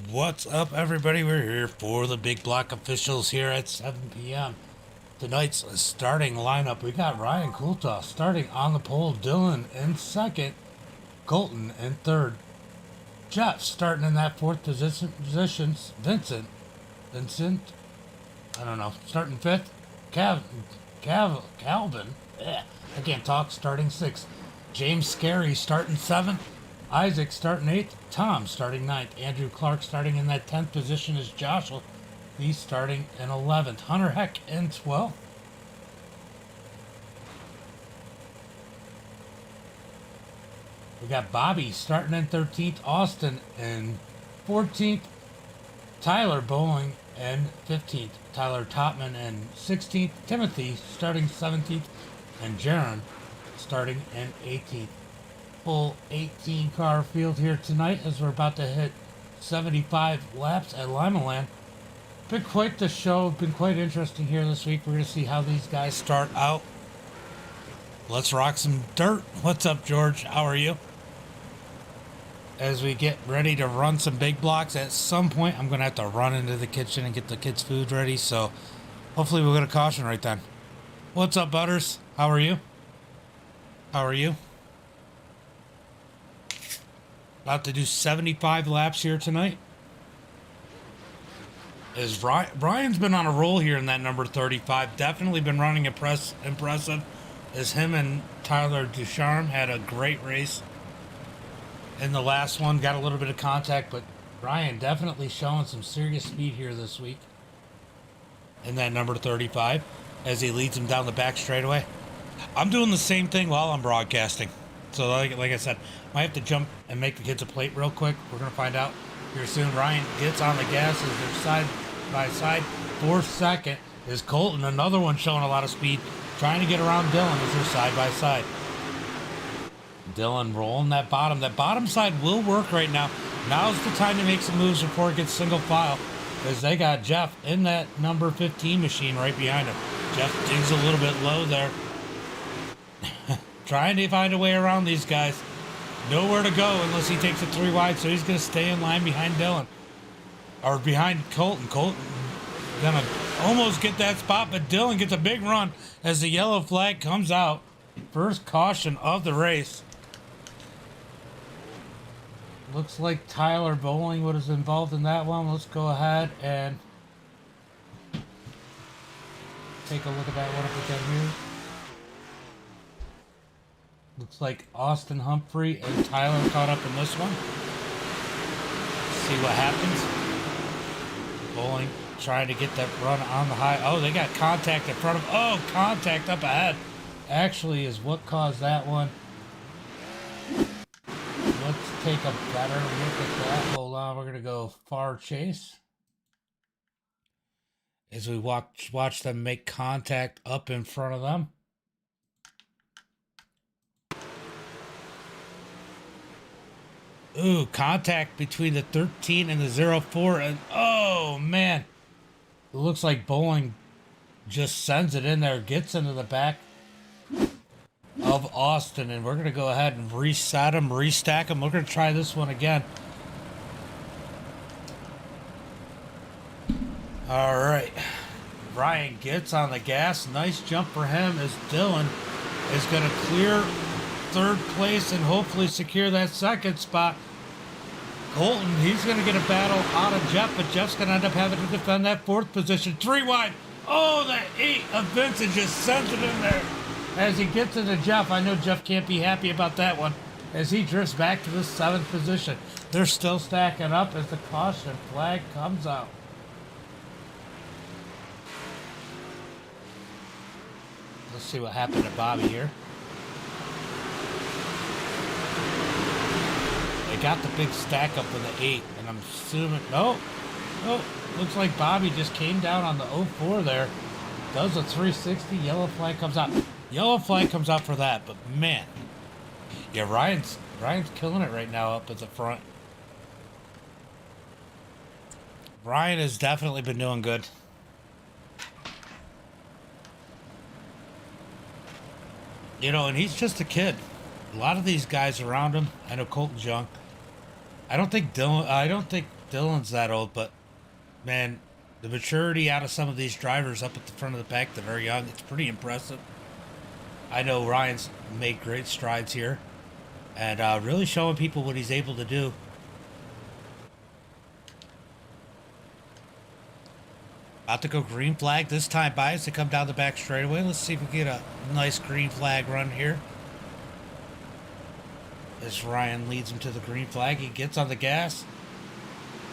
What's up, everybody? We're here for the Big Block officials here at 7 p.m. Tonight's starting lineup, we got Ryan Coulter starting on the pole, Dylan in second, Colton in third, Jeff starting in that fourth position, Vincent, I don't know, starting fifth, Calvin, I can't talk, starting sixth, James Scary starting seventh, Isaac starting eighth, Tom starting ninth, Andrew Clark starting in that 10th position is Joshua. He's starting in 11th. Hunter Heck in 12th. We got Bobby starting in 13th, Austin in 14th, Tyler Bowling in 15th, Tyler Topman in 16th, Timothy starting 17th, and Jaron starting in 18th. Full 18 car field here tonight as we're about to hit 75 laps at Lima Land. Been quite the show, been quite interesting here this week. We're going to see how these guys start out. Let's rock some dirt. What's up, George? How are you? As we get ready to run some big blocks, at some point I'm going to have to run into the kitchen and get the kids' food ready, so hopefully we'll get a caution right then. What's up, Butters? How are you? How are you? About to do 75 laps here tonight. As Brian's been on a roll here in that number 35. Definitely been running impressive. As him and Tyler Ducharme had a great race in the last one. Got a little bit of contact, but Brian definitely showing some serious speed here this week in that number 35 as he leads him down the back straightaway. I'm doing the same thing while I'm broadcasting. So like I said, might have to jump and make the kids a plate real quick. We're going to find out here soon. Ryan gets on the gas as they're side by side. For second is Colton, another one showing a lot of speed, trying to get around Dylan as they're side by side. Dylan rolling that bottom. That bottom side will work right now. Now's the time to make some moves before it gets single file, as they got Jeff in that number 15 machine right behind him. Jeff digs a little bit low there. Trying to find a way around these guys. Nowhere to go unless he takes it 3 wide, so he's going to stay in line behind Dylan. Or behind Colton. Colton going to almost get that spot, but Dylan gets a big run as the yellow flag comes out. First caution of the race. Looks like Tyler Bowling was involved in that one. Let's go ahead and take a look at that one if we can here. Looks like Austin Humphrey and Tyler caught up in this one. See what happens. Bowling trying to get that run on the high. Oh, they got contact in front of. Oh, contact up ahead. Actually is what caused that one. Let's take a better look at that. Hold on, we're going to go far chase. As we watch them make contact up in front of them. Ooh, contact between the 13 and the 04. And oh, man. It looks like Bowling just sends it in there, gets into the back of Austin. And we're going to go ahead and reset him, restack him. We're going to try this one again. All right. Ryan gets on the gas. Nice jump for him as Dylan is going to clear third place and hopefully secure that second spot. Colton, he's going to get a battle out of Jeff, but Jeff's going to end up having to defend that fourth position. 3 wide. Oh, the 8 of Vincent just sends it in there. As he gets into Jeff, I know Jeff can't be happy about that one as he drifts back to the 7th position. They're still stacking up as the caution flag comes out. Let's see what happened to Bobby here. They got the big stack up with the 8, and I'm assuming, no, looks like Bobby just came down on the 04 there. Does a 360, yellow flag comes out. Yellow flag comes out for that, but man, yeah, Ryan's killing it right now up at the front. Ryan has definitely been doing good. You know, and he's just a kid. A lot of these guys around him, I know Colton's young. I don't think Dylan's that old, but man, the maturity out of some of these drivers up at the front of the pack that are young, it's pretty impressive. I know Ryan's made great strides here and really showing people what he's able to do. About to go green flag this time by as they come down the back straightaway. Let's see if we get a nice green flag run here. As Ryan leads him to the green flag, he gets on the gas.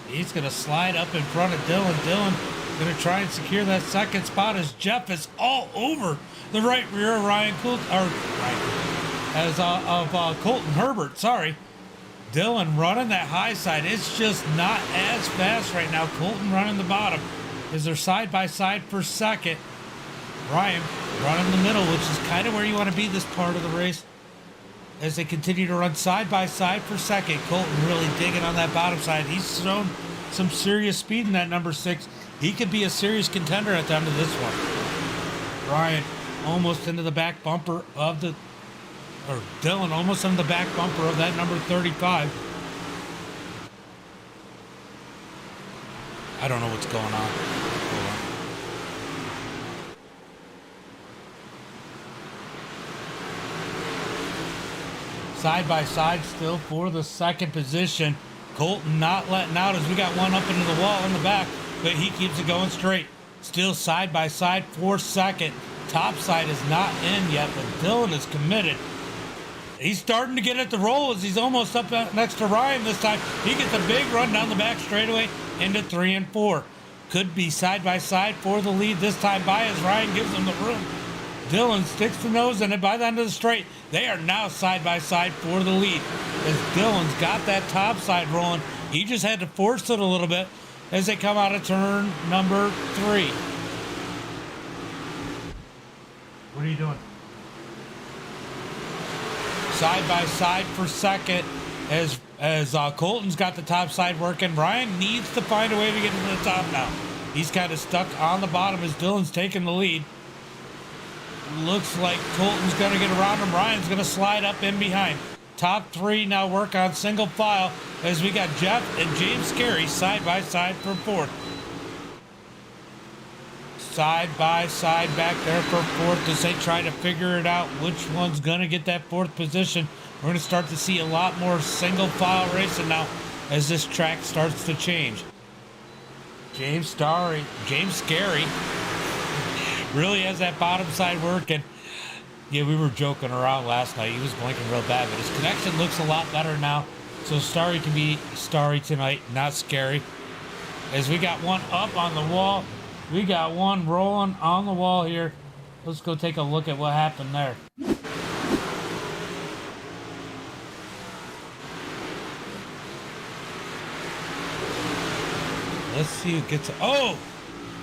He's going to slide up in front of Dylan. Dylan going to try and secure that second spot as Jeff is all over the right rear of Colton Herbert. Sorry. Dylan running that high side. It's just not as fast right now. Colton running the bottom. As they're side by side for second. Ryan running the middle, which is kind of where you want to be this part of the race. As they continue to run side by side for second. Colton really digging on that bottom side. He's shown some serious speed in that number 6. He could be a serious contender at the end of this one. Ryan almost into the back bumper of the, or Dylan almost into the back bumper of that number 35. I don't know what's going on. Side by side still for the second position. Colton not letting out as we got one up into the wall in the back, but he keeps it going straight. Still side by side for second. Top side is not in yet, but Dylan is committed. He's starting to get at the roll as he's almost up next to Ryan this time. He gets a big run down the back straightaway into 3 and 4. Could be side by side for the lead this time by as Ryan gives him the room. Dylan sticks the nose in it by the end of the straight. They are now side by side for the lead. As Dylan's got that top side rolling, he just had to force it a little bit as they come out of turn number 3. What are you doing? Side by side for second as Colton's got the top side working. Ryan needs to find a way to get to the top now. He's kind of stuck on the bottom as Dylan's taking the lead. Looks like Colton's going to get around him. Ryan's going to slide up in behind. Top 3 now work on single file as we got Jeff and James Scary side by side for 4th. Side by side back there for 4th as they try to figure it out which one's going to get that 4th position. We're going to start to see a lot more single file racing now as this track starts to change. James Scary really has that bottom side working. Yeah, we were joking around last night. He was blinking real bad, but his connection looks a lot better now. So Starry can be Starry tonight, not Scary. As we got one up on the wall. We got one rolling on the wall here. Let's go take a look at what happened there. Let's see who gets... Oh!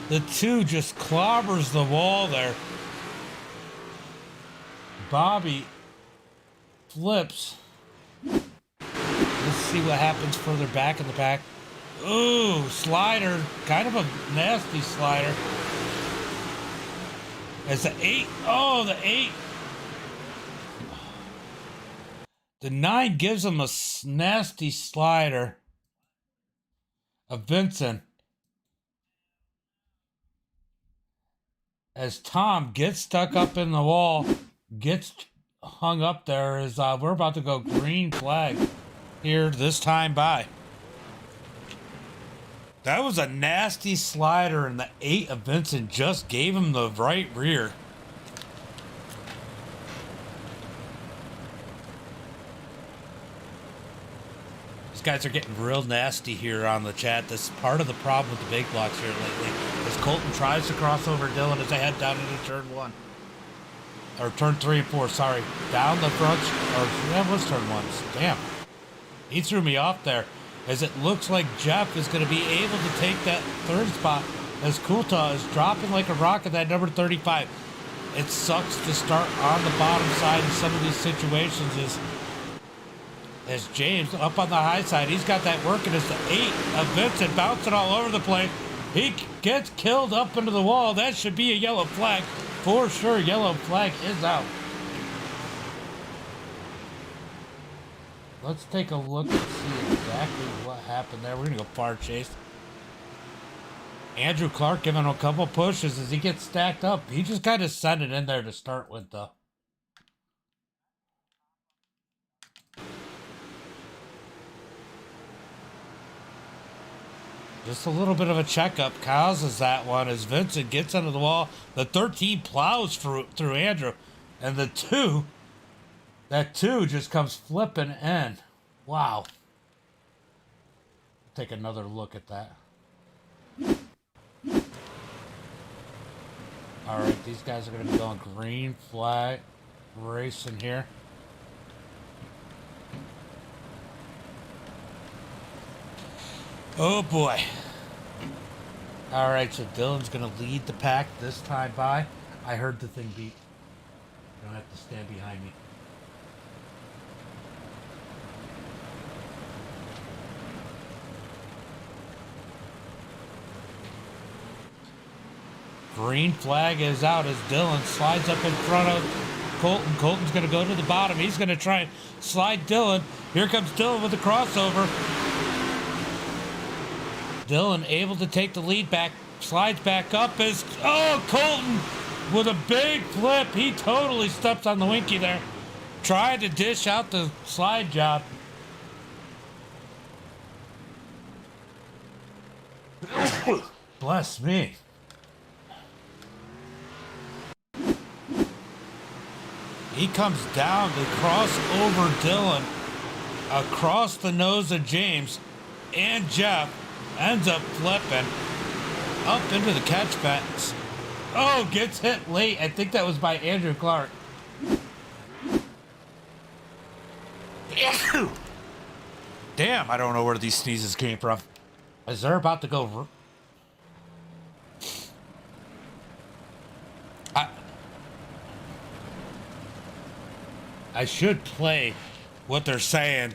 The 2 just clobbers the wall there. Bobby flips. Let's see what happens further back in the pack. Ooh, slider. Kind of a nasty slider. As the 8. Oh, the 8. The 9 gives him a nasty slider. Of Vincent. As Tom gets stuck up in the wall, gets hung up there as we're about to go green flag here this time by. That was a nasty slider, and the 8 of Vincent just gave him the right rear. These guys are getting real nasty here on the chat. This is part of the problem with the big blocks here lately. As Colton tries to cross over Dylan as they head down into turn 1. Or turn 3 and 4, sorry. Down the front, or that was turn 1. Damn. He threw me off there. As it looks like Jeff is going to be able to take that 3rd spot as Kulta is dropping like a rock at that number 35. It sucks to start on the bottom side in some of these situations as James up on the high side. He's got that working as the 8 of Vincent bouncing all over the place. He gets killed up into the wall. That should be a yellow flag. For sure, yellow flag is out. let's take a look and see exactly what happened there. We're gonna go far chase. Andrew Clark giving him a couple pushes as he gets stacked up. He just kind of sent it in there to start with, though. Just a little bit of a checkup causes that one as Vincent gets under the wall. The 13 plows through Andrew. And that 2 just comes flipping in. Wow. Take another look at that. All right, these guys are going to be going green flag racing here. Oh boy. All right, so Dylan's going to lead the pack this time by. I heard the thing beep. You don't have to stand behind me. Green flag is out as Dylan slides up in front of Colton. Colton's going to go to the bottom. He's going to try and slide Dylan. Here comes Dylan with the crossover. Dylan able to take the lead back, slides back up as, oh, Colton with a big flip. He totally steps on the Winky there. Tried to dish out the slide job. Bless me. He comes down to cross over Dylan across the nose of James, and Jeff ends up flipping up into the catch fence. Oh, gets hit late. I think that was by Andrew Clark. Damn, I don't know where these sneezes came from. Is they're about to go... I should play what they're saying.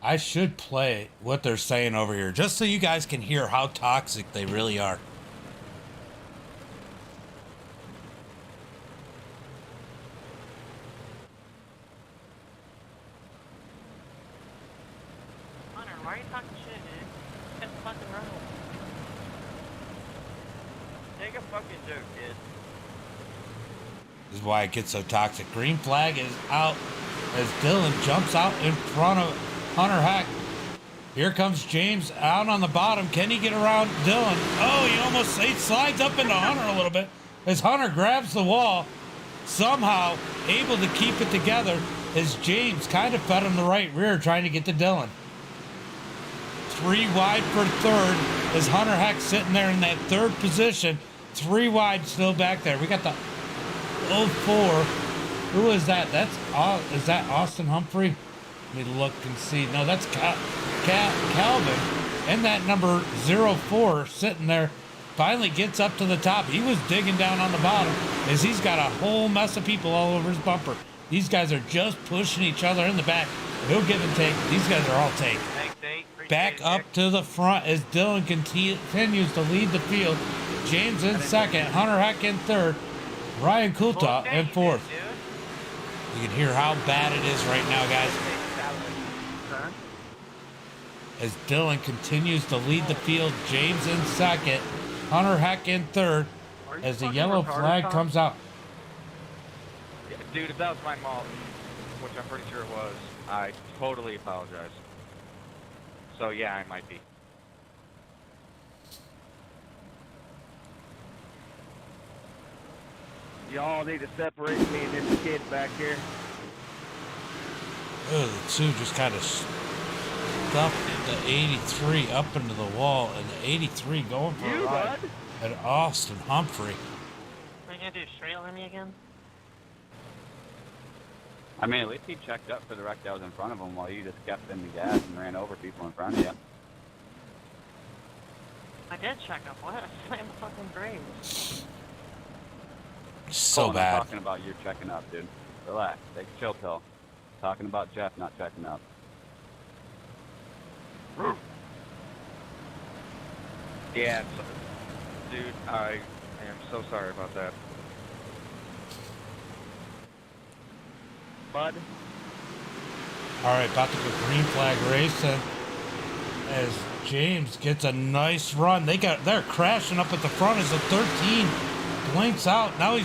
I should play what they're saying over here, just so you guys can hear how toxic they really are. Hunter, why are you talking shit, dude? Get the fucking run. Take a fucking joke, kid. This is why it gets so toxic. Green flag is out as Dylan jumps out in front of Hunter Heck. Here comes James out on the bottom. Can he get around Dylan? Oh, he slides up into Hunter a little bit as Hunter grabs the wall. Somehow able to keep it together as James kind of fed him the right rear trying to get to Dylan. 3 wide for third as Hunter Heck sitting there in that third position. 3 wide still back there. We got the 04. Who is that? Is that Austin Humphrey? Let me look and see. No, that's Calvin. And that number 04 sitting there finally gets up to the top. He was digging down on the bottom as he's got a whole mess of people all over his bumper. These guys are just pushing each other in the back. No give and take. These guys are all take. Back up to the front as Dylan continues to lead the field. James in second. Hunter Heck in third. Ryan Kulta in fourth. You can hear how bad it is right now, guys. As Dylan continues to lead the field, James in second, Hunter Heck in third, as the yellow flag comes out. Yeah, dude, if that was my mom, which I'm pretty sure it was, I totally apologize. So yeah, I might be. Y'all need to separate me and this kid back here. Oh, the 2 just kind of stuffed the 83 up into the wall, and the 83 going for a ride at Austin Humphrey. Are you gonna do straight on me again? I mean, at least he checked up for the wreck that was in front of him while you just kept in the gas and ran over people in front of you. I did check up. What? I slammed the fucking brakes. So Colin, bad. I'm talking about you checking up, dude. Relax. Take a chill pill. Talking about Jeff not checking up. Yeah, dude, I am so sorry about that. Bud, All right, about to go green flag racing as James gets a nice run. They're crashing up at the front as the 13 blinks out. Now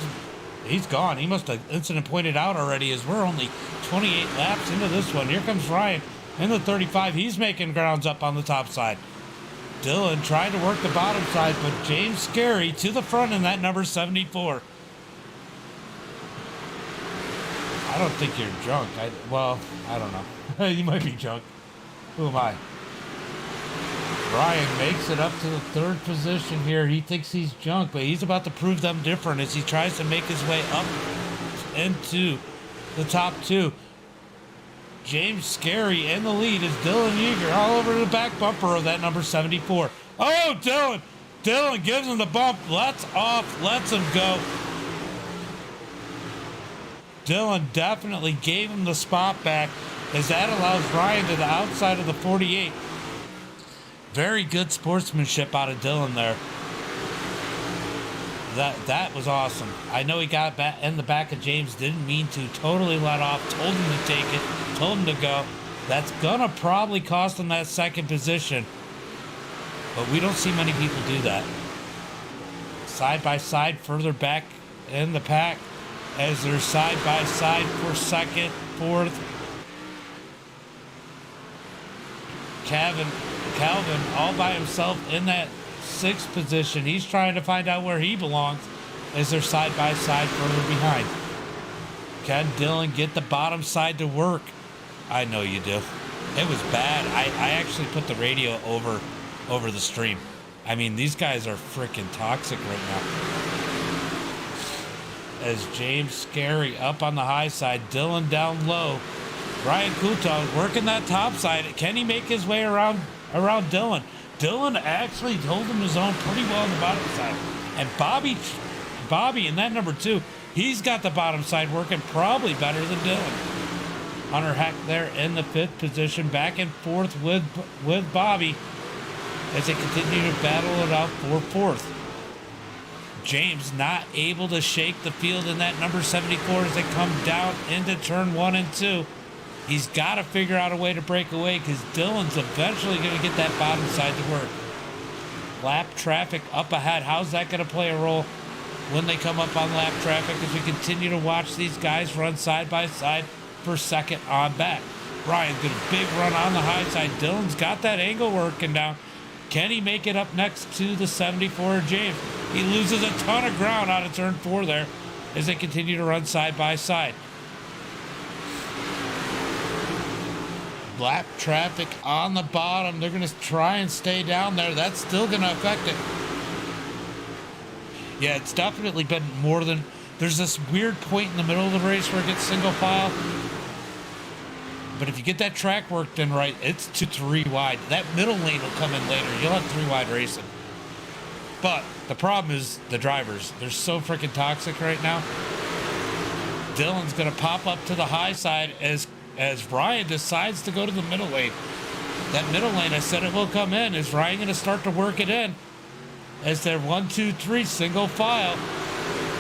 he's gone. He must have incident pointed out already as we're only 28 laps into this one. Here comes Ryan in the 35. He's making grounds up on the top side. Dylan trying to work the bottom side, but James Scary to the front in that number 74. I don't think you're drunk. I don't know. You might be drunk. Who am I? Ryan makes it up to the third position here. He thinks he's drunk, but he's about to prove them different as he tries to make his way up into the top two. James Scary in the lead is Dylan Yeager all over the back bumper of that number 74. Oh, Dylan! Dylan gives him the bump. Lets him go. Dylan definitely gave him the spot back as that allows Ryan to the outside of the 48. Very good sportsmanship out of Dylan there. That was awesome. I know he got back in the back of James, didn't mean to, totally let off, told him to take it, told him to go. That's gonna probably cost him that second position. But we don't see many people do that. Side by side, further back in the pack as they're side by side for second, fourth. Calvin all by himself in that sixth position. He's trying to find out where he belongs as they're side by side further behind. Can Dylan get the bottom side to work? I know you do. It was bad. I actually put the radio over the stream. I mean, these guys are freaking toxic right now. As James Scary up on the high side, Dylan down low. Ryan Couton working that top side. Can he make his way around Dylan? Dylan actually held him his own pretty well on the bottom side. And Bobby in that number 2, he's got the bottom side working probably better than Dylan. Hunter Heck there in the 5th position, back and forth with Bobby as they continue to battle it out for 4th. James not able to shake the field in that number 74 as they come down into turn 1 and 2. He's got to figure out a way to break away because Dylan's eventually going to get that bottom side to work. Lap traffic up ahead. How's that going to play a role when they come up on lap traffic as we continue to watch these guys run side by side for second on back? Ryan's got a big run on the high side. Dylan's got that angle working down. Can he make it up next to the 74 James? He loses a ton of ground out of turn 4 there as they continue to run side by side. Lap traffic on the bottom. They're going to try and stay down there. That's still going to affect it. Yeah, it's definitely been more than... There's this weird point in the middle of the race where it gets single file. But if you get that track worked in right, it's 2-3 wide. That middle lane will come in later. You'll have 3 wide racing. But the problem is the drivers. They're so freaking toxic right now. Dylan's going to pop up to the high side as Ryan decides to go to the middle lane. That middle lane, I said it will come in. Is Ryan going to start to work it in? As they're 1, 2, 3 single file.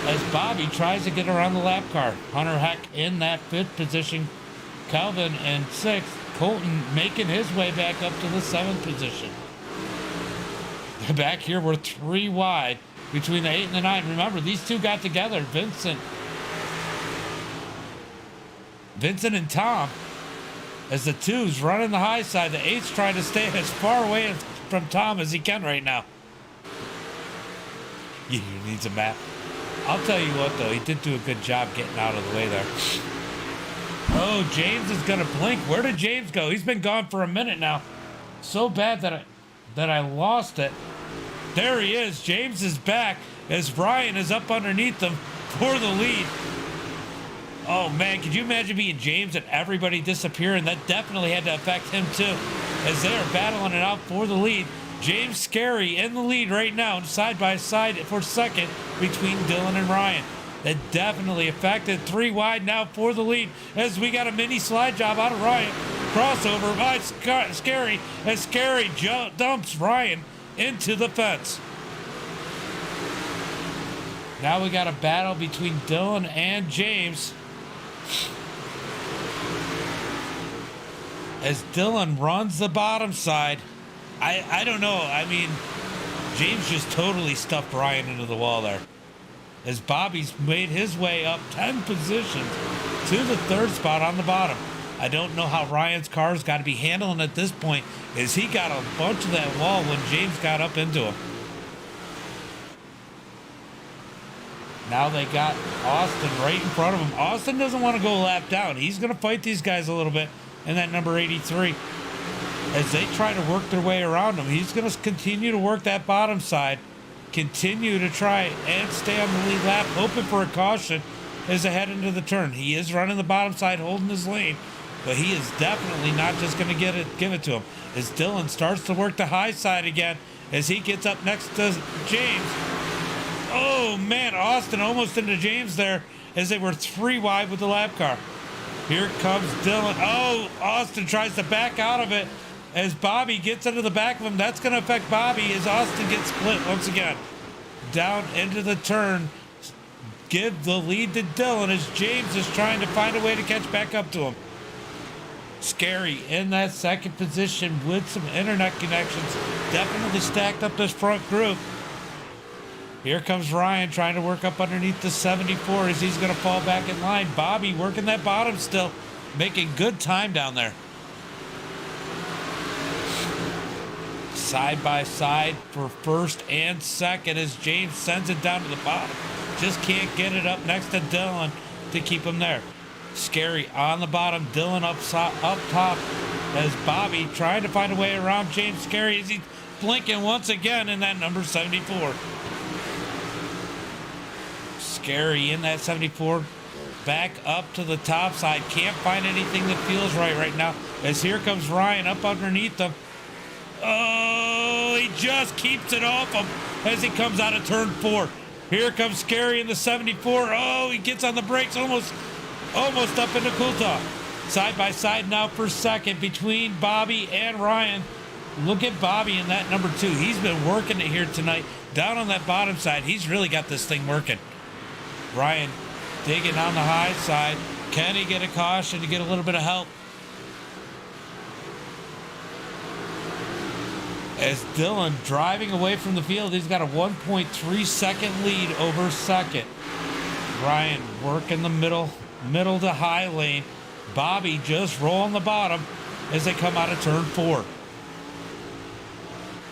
As Bobby tries to get around the lap car. Hunter Heck in that 5th position. Calvin in 6th. Colton making his way back up to the 7th position. Back here, we're 3 wide between the 8 and the 9. Remember, these two got together. Vincent and Tom as the 2's running the high side. The 8's trying to stay as far away from Tom as he can right now. He needs a map. I'll tell you what, though, he did do a good job getting out of the way there. Oh, James is going to blink. Where did James go? He's been gone for a minute now. So bad that I lost it. There he is. James is back as Brian is up underneath them for the lead. Oh, man, could you imagine being James and everybody disappearing? That definitely had to affect him, too, as they're battling it out for the lead. James Scary in the lead right now, side by side for second between Dylan and Ryan. That definitely affected. 3 wide now for the lead as we got a mini slide job out of Ryan. Crossover by Scary as Scary dumps Ryan into the fence. Now we got a battle between Dylan and James. as Dylan runs the bottom side. I don't know. I mean, James just totally stuffed Ryan into the wall there. As Bobby's made his way up 10 positions to the third spot on the bottom. I don't know how Ryan's car's got to be handling at this point, as he got a bunch of that wall when James got up into him. Now they got Austin right in front of him. Austin doesn't want to go a lap down. He's going to fight these guys a little bit in that number 83. As they try to work their way around him, he's going to continue to work that bottom side, continue to try and stay on the lead lap, hoping for a caution as they head into the turn. He is running the bottom side, holding his lane, but he is definitely not just going to give it to him. As Dylan starts to work the high side again, as he gets up next to James. Oh man, Austin almost into James there as they were 3 wide with the lap car. Here comes Dylan. Oh, Austin tries to back out of it as Bobby gets into the back of him. That's going to affect Bobby as Austin gets split once again. Down into the turn. Give the lead to Dylan as James is trying to find a way to catch back up to him. Scary in that second position with some internet connections. Definitely stacked up this front group. Here comes Ryan trying to work up underneath the 74 as he's going to fall back in line. Bobby working that bottom still, making good time down there. Side by side for first and second as James sends it down to the bottom. Just can't get it up next to Dylan to keep him there. Scary on the bottom, Dylan up top as Bobby trying to find a way around James. Scary as he's blinking once again in that number 74. Scary in that 74, back up to the top side. Can't find anything that feels right now. As here comes Ryan up underneath them. Oh, he just keeps it off him as he comes out of turn 4. Here comes Scary in the 74. Oh, he gets on the brakes, almost up into Kulta. Side by side now for second between Bobby and Ryan. Look at Bobby in that number 2. He's been working it here tonight. Down on that bottom side, he's really got this thing working. Ryan digging on the high side. Can he get a caution to get a little bit of help? As Dylan driving away from the field, he's got a 1.3 second lead over second. Ryan working the middle to high lane. Bobby just rolling the bottom as they come out of turn 4.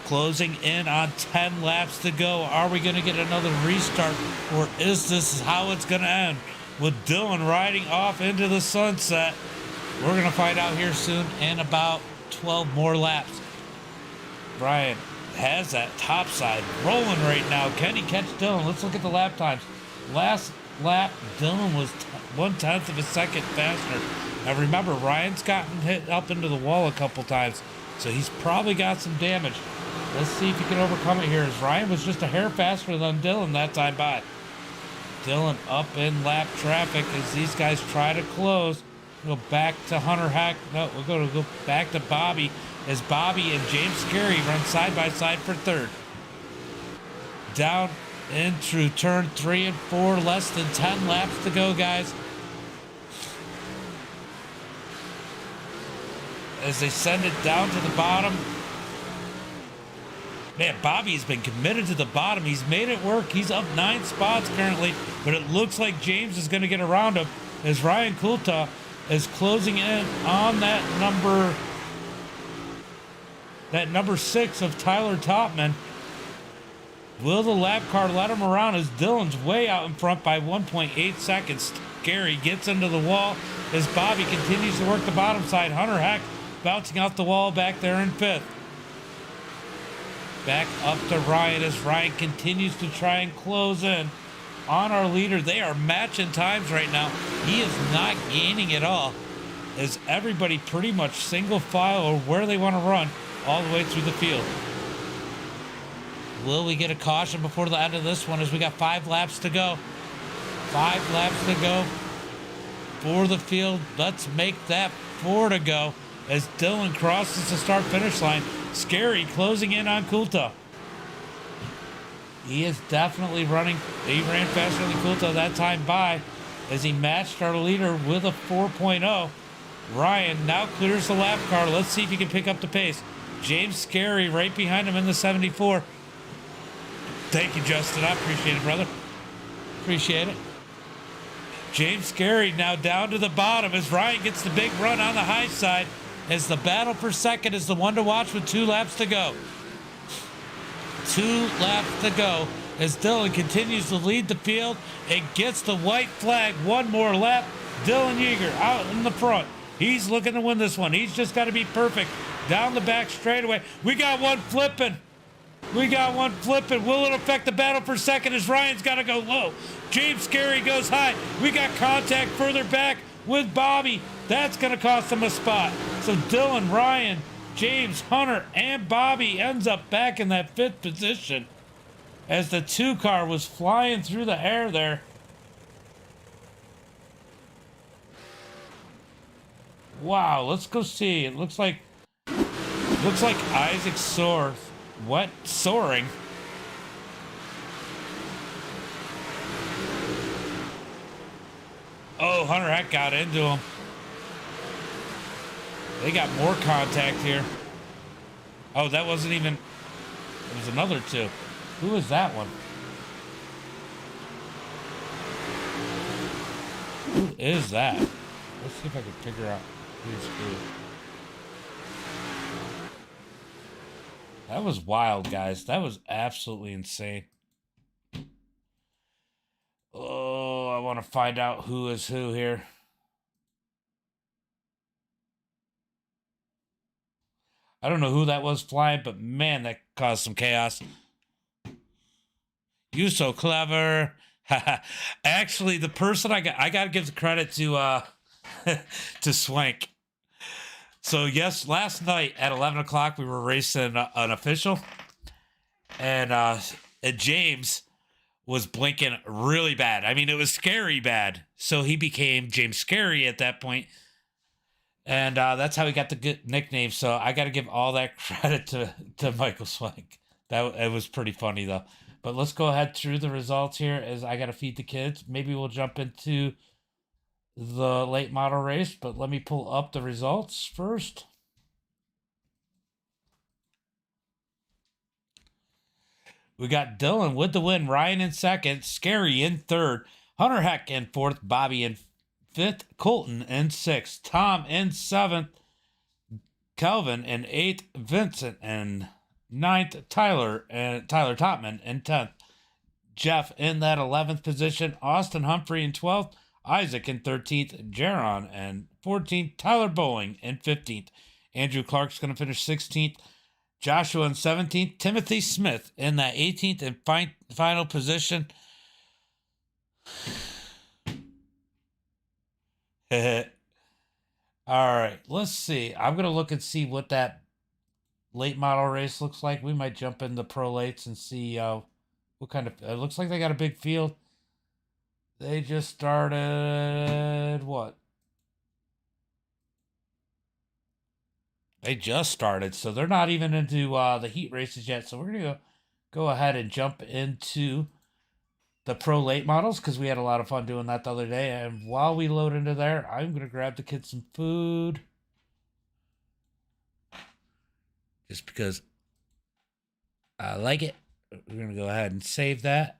Closing in on 10 laps to go. Are we going to get another restart, or is this how it's going to end? With Dylan riding off into the sunset. We're going to find out here soon in about 12 more laps. Ryan has that top side rolling right now. Can he catch Dylan? Let's look at the lap times. Last lap, Dylan was 1/10 of a second faster. Now remember, Ryan's gotten hit up into the wall a couple times, so he's probably got some damage. Let's see if he can overcome it here, as Ryan was just a hair faster than Dylan that time by. Dylan up in lap traffic as these guys try to close. Go back to Hunter Hack. No, we're going to go back to Bobby as Bobby and James Scary run side by side for third. Down in through turn 3 and 4, less than 10 laps to go, guys. As they send it down to the bottom. Man, Bobby's been committed to the bottom. He's made it work. He's up 9 spots currently, but it looks like James is going to get around him as Ryan Kulta is closing in on that number 6 of Tyler Topman. Will the lap car let him around as Dylan's way out in front by 1.8 seconds. Scary gets into the wall as Bobby continues to work the bottom side. Hunter Hack bouncing out the wall back there in 5th. Back up to Ryan as Ryan continues to try and close in on our leader. They are matching times right now. He is not gaining at all as everybody pretty much single file or where they want to run all the way through the field. Will we get a caution before the end of this one as we got 5 laps to go? 5 laps to go for the field. Let's make that 4 to go as Dylan crosses the start-finish line. Scary closing in on Kulta. He is definitely running. He ran faster than Kulta that time by as he matched our leader with a 4.0. Ryan now clears the lap car. Let's see if he can pick up the pace. James Scary right behind him in the 74. Thank you, Justin. I appreciate it, brother. Appreciate it. James Scary now down to the bottom as Ryan gets the big run on the high side, as the battle for second is the one to watch with 2 laps to go. 2 laps to go as Dylan continues to lead the field and gets the white flag. One more lap. Dylan Yeager out in the front. He's looking to win this one. He's just got to be perfect. Down the back straightaway. We got one flipping. We got one flipping. Will it affect the battle for second as Ryan's got to go low? James Scary goes high. We got contact further back with Bobby. That's going to cost him a spot. So Dylan, Ryan, James, Hunter, and Bobby ends up back in that 5th position as the 2 car was flying through the air there. Wow, let's go see. It looks like Isaac soars. What? Soaring? Oh, Hunter Heck got into him. They got more contact here. Oh, that wasn't even... It was another 2. Who was that one? Who is that? Let's see if I can figure out who's who. That was wild, guys. That was absolutely insane. Oh, I want to find out who is who here. I don't know who that was flying, but man, that caused some chaos. You so clever. Actually, the person I got to give the credit to to Swank. So yes, last night at 11 o'clock we were racing an official, and James was blinking really bad. I mean, it was scary bad. So he became James Scary at that point. And that's how he got the good nickname. So I got to give all that credit to Michael Swank. It was pretty funny, though. But let's go ahead through the results here as I got to feed the kids. Maybe we'll jump into the late model race, but let me pull up the results first. We got Dylan with the win, Ryan in second, Scary in third, Hunter Heck in fourth, Bobby in fifth, Colton in sixth, Tom in seventh, Calvin in eighth, Vincent in ninth, Tyler Topman in 10th, Jeff in that 11th position, Austin Humphrey in 12th, Isaac in 13th, Jaron in 14th, Tyler Bowling in 15th, Andrew Clark's going to finish 16th, Joshua in 17th, Timothy Smith in that 18th and final position. All right, let's see. I'm going to look and see what that late model race looks like. We might jump in the pro lates and see what kind of... It looks like they got a big field. They just started... What? They just started, so they're not even into the heat races yet. So we're going to go ahead and jump into the pro late models because we had a lot of fun doing that the other day. And while we load into there, I'm going to grab the kids some food. Just because I like it. We're going to go ahead and save that.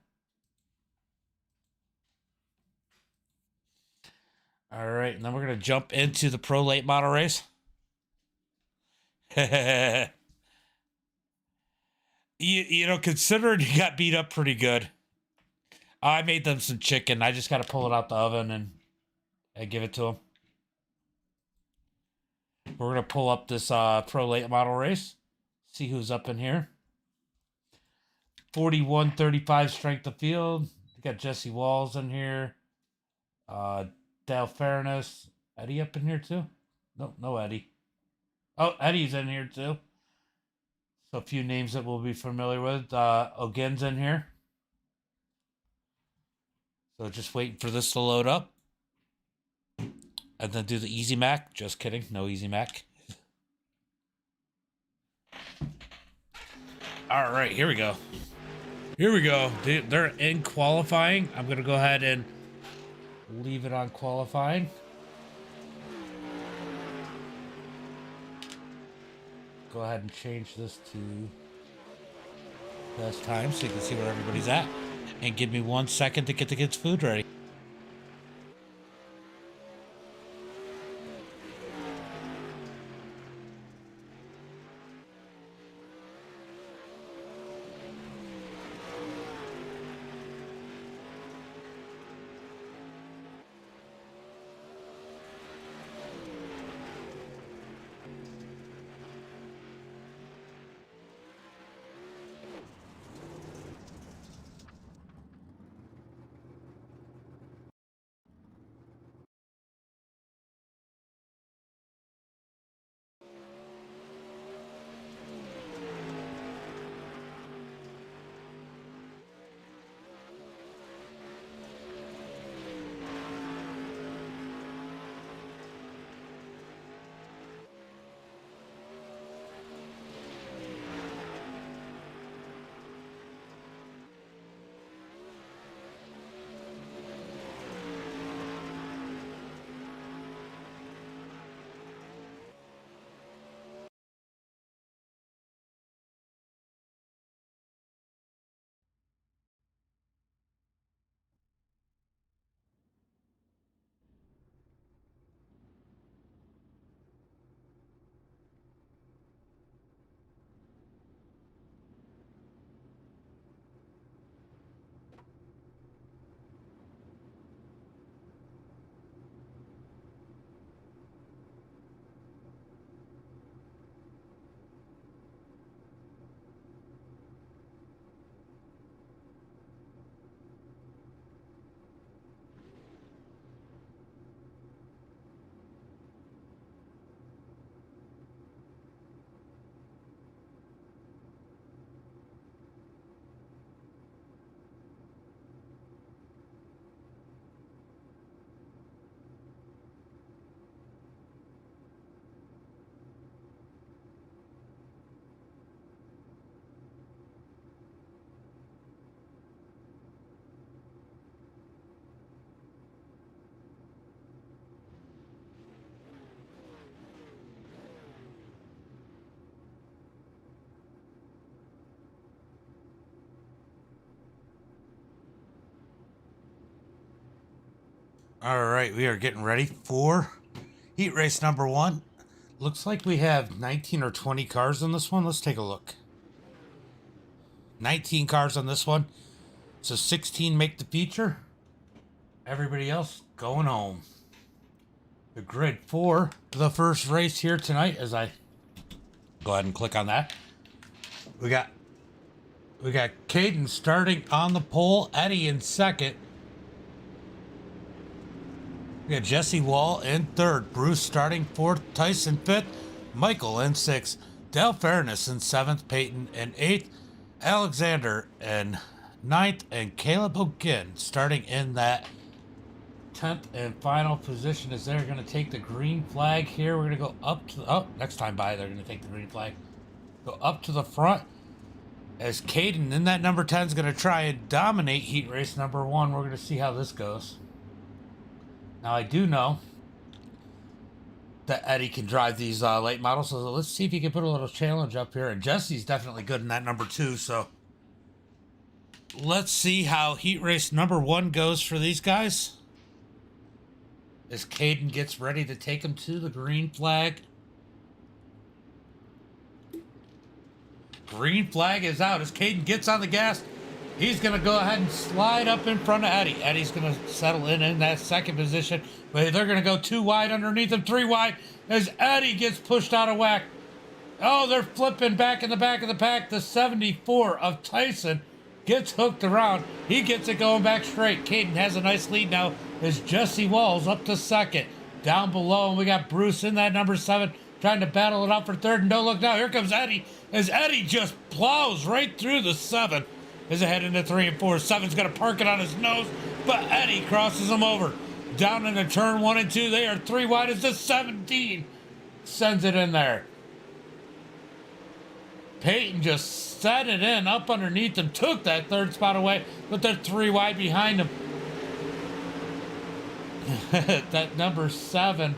All right, and then we're going to jump into the pro late model race. you know, considering you got beat up pretty good, I made them some chicken. I just got to pull it out the oven and give it to them. We're going to pull up this pro late model race. See who's up in here. 41-35 strength of field. We got Jesse Walls in here. Dale Fairness. Eddie up in here too? No Eddie. Oh, Eddie's in here too. So a few names that we'll be familiar with. Ogin's in here. So just waiting for this to load up. And then do the Easy Mac. Just kidding. No Easy Mac. All right, here we go. Here we go. They're in qualifying. I'm going to go ahead and leave it on qualifying. go ahead and change this to best time so you can see where everybody's at. And give me 1 second to get the kids' food ready. All right, we are getting ready for heat race number 1. Looks like we have 19 or 20 cars on this one. Let's take a look. 19 cars on this one. So 16 make the feature. Everybody else going home. The grid for the first race here tonight, as I go ahead and click on that. We got Caden starting on the pole, Eddie in second. We got Jesse Wall in third, Bruce starting fourth, Tyson fifth, Michael in sixth, Dale Fairness in seventh, Peyton in eighth, Alexander in ninth, and Caleb O'Ginn starting in that 10th and final position as they're going to take the green flag here. We're going to go up to the, next time by they're going to take the green flag. Go up to the front as Caden in that number 10 is going to try and dominate heat race number 1. We're going to see how this goes. Now, I do know that Eddie can drive these late models, so let's see if he can put a little challenge up here. And Jesse's definitely good in that number 2, so let's see how heat race number 1 goes for these guys as Caden gets ready to take him to the green flag. Green flag is out as Caden gets on the gas. He's going to go ahead and slide up in front of Eddie. Eddie's going to settle in that second position. But they're going to go 2 wide underneath him, 3 wide as Eddie gets pushed out of whack. Oh, they're flipping back in the back of the pack. The 74 of Tyson gets hooked around. He gets it going back straight. Caden has a nice lead now as Jesse Walls up to second. Down below, and we got Bruce in that number 7 trying to battle it out for third. And don't look now. Here comes Eddie as Eddie just plows right through the 7. Is ahead into 3 and 4. 7's going to park it on his nose, but Eddie crosses him over. Down into turn 1 and 2. They are 3 wide as the 17 sends it in there. Peyton just set it in up underneath him, took that third spot away, but they're 3 wide behind him. That number 7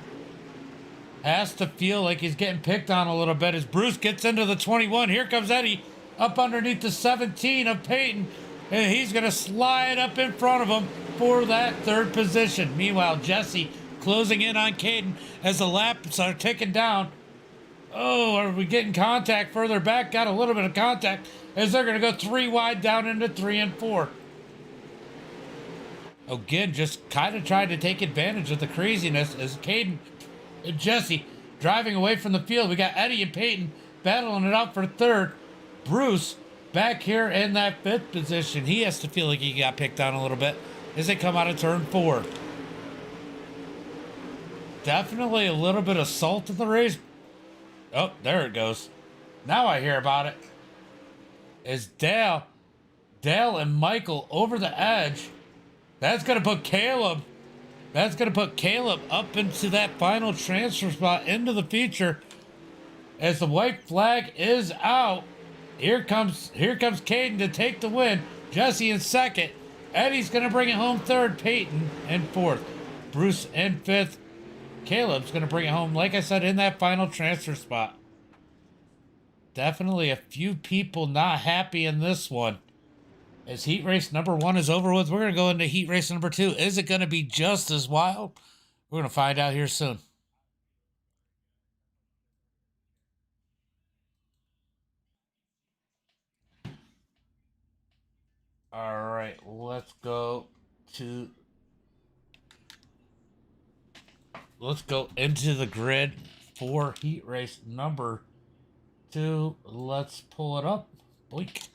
has to feel like he's getting picked on a little bit as Bruce gets into the 21. Here comes Eddie up underneath the 17 of Peyton, and he's going to slide up in front of him for that third position. Meanwhile, Jesse closing in on Caden as the laps are ticking down. Oh, are we getting contact further back? Got a little bit of contact as they're going to go 3 wide down into 3 and 4. Again, just kind of trying to take advantage of the craziness as Caden and Jesse driving away from the field. We got Eddie and Peyton battling it out for third. Bruce back here in that 5th position. He has to feel like he got picked on a little bit as they come out of turn 4. Definitely a little bit of salt in the race. Oh, there it goes. Now I hear about it. Is Dale and Michael over the edge. That's going to put Caleb. That's going to put Caleb up into that final transfer spot into the feature. As the white flag is out. Here comes Caden to take the win. Jesse in second. Eddie's going to bring it home third. Peyton in fourth. Bruce in fifth. Caleb's going to bring it home, like I said, in that final transfer spot. Definitely a few people not happy in this one. As heat race number 1 is over with, we're going to go into heat race number 2. Is it going to be just as wild? We're going to find out here soon. All right, let's go into the grid for heat race number 2. Let's pull it up. Boink.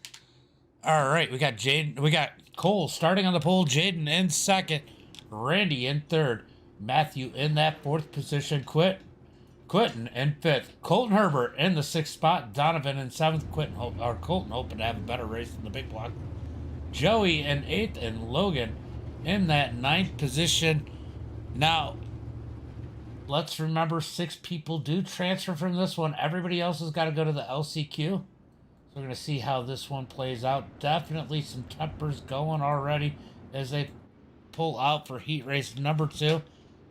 All right, we got Cole starting on the pole, Jaden in second, Randy in third, Matthew in that 4th position, Quentin in 5th, Colton Herbert in the 6th spot, Donovan in 7th, Colton hoping to have a better race in the big block, Joey in 8th, and Logan in that 9th position. Now, let's remember 6 people do transfer from this one. Everybody else has got to go to the LCQ. We're going to see how this one plays out. Definitely some tempers going already as they pull out for heat race number 2.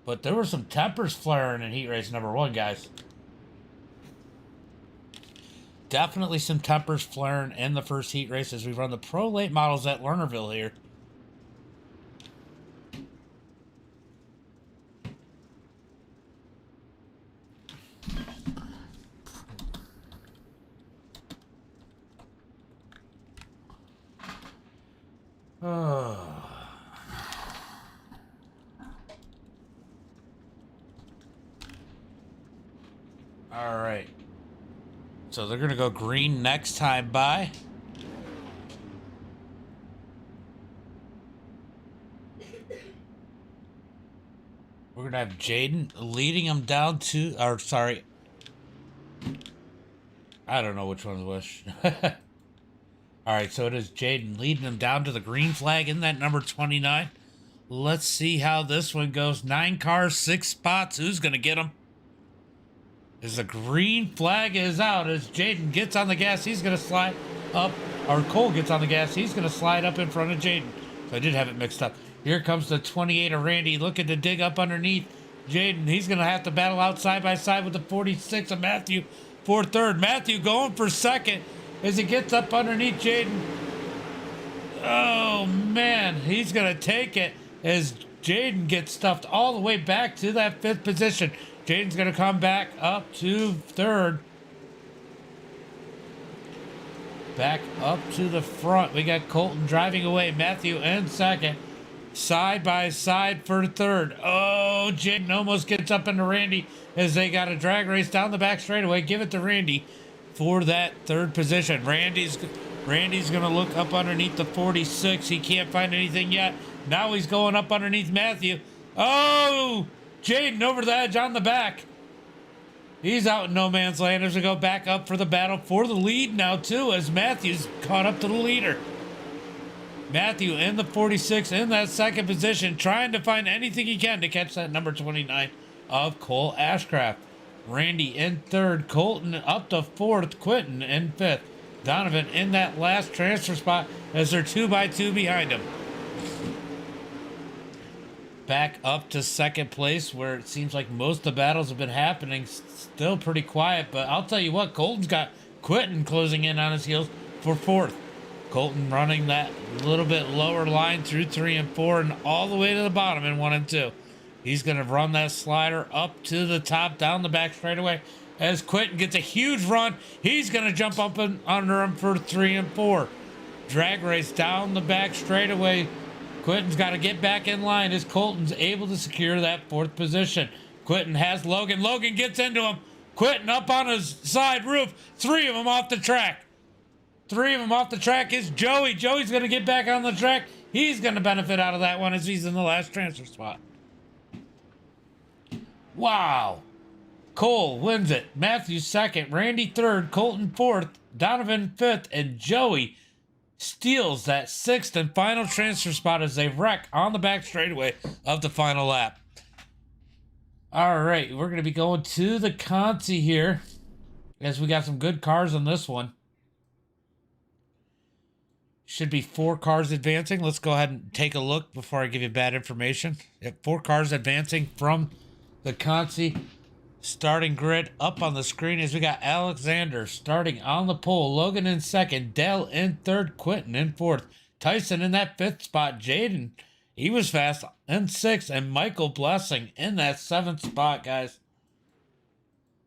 But there were some tempers flaring in heat race number 1, guys. Definitely some tempers flaring in the first heat race as we run the Pro Late Models at Lernerville here. All right. So they're going to go green next time by. We're going to have Jaden leading them down to, or sorry. I don't know which one's which. All right, so it is Jaden leading them down to the green flag in that number 29. Let's see how this one goes. 9 cars, 6 spots. Who's going to get them? As the green flag is out, as Jaden gets on the gas, he's going to slide up. Or Cole gets on the gas, he's going to slide up in front of Jaden. So I did have it mixed up. Here comes the 28 of Randy looking to dig up underneath Jaden. He's going to have to battle out side by side with the 46 of Matthew for third. Matthew going for second as he gets up underneath Jaden. Oh, man. He's going to take it as Jaden gets stuffed all the way back to that 5th position. Jaden's going to come back up to third. Back up to the front. We got Colton driving away. Matthew in second. Side by side for third. Oh, Jaden almost gets up into Randy as they got a drag race down the back straightaway. Give it to Randy for that 3rd position. Randy's going to look up underneath the 46. He can't find anything yet. Now he's going up underneath Matthew. Oh, Jaden over the edge on the back. He's out in no man's land as we go back up for the battle for the lead now, too, as Matthew's caught up to the leader. Matthew in the 46 in that 2nd position, trying to find anything he can to catch that number 29 of Cole Ashcraft. Randy in 3rd, Colton up to 4th, Quentin in 5th. Donovan in that last transfer spot as they're 2 by 2 behind him. back up to second place, where it seems like most of the battles have been happening. Still pretty quiet, but I'll tell you what, Colton's got Quentin closing in on his heels for fourth. Colton running that little bit lower line through 3 and 4 and all the way to the bottom in 1 and 2. He's going to run that slider up to the top, down the back straightaway. As Quentin gets a huge run, he's going to jump up and under him for 3 and 4. Drag race down the back straightaway. Quentin's got to get back in line as Colton's able to secure that 4th position. Quentin has Logan. Logan gets into him. Quentin up on his side roof. 3 of them off the track. 3 of them off the track is Joey. Joey's going to get back on the track. He's going to benefit out of that one as he's in the last transfer spot. Wow. Cole wins it. Matthew 2nd. Randy 3rd. Colton 4th. Donovan 5th. And Joey steals that 6th and final transfer spot as they wreck on the back straightaway of the final lap. All right. We're going to be going to the Conti here as we got some good cars on this one. Should be 4 cars advancing. Let's go ahead and take a look before I give you bad information. 4 cars advancing from the Conti starting grid up on the screen as we got Alexander starting on the pole. Logan in 2nd. Dale in 3rd. Quentin in 4th. Tyson in that 5th spot. Jaden, he was fast in 6th. And Michael Blessing in that 7th spot, guys.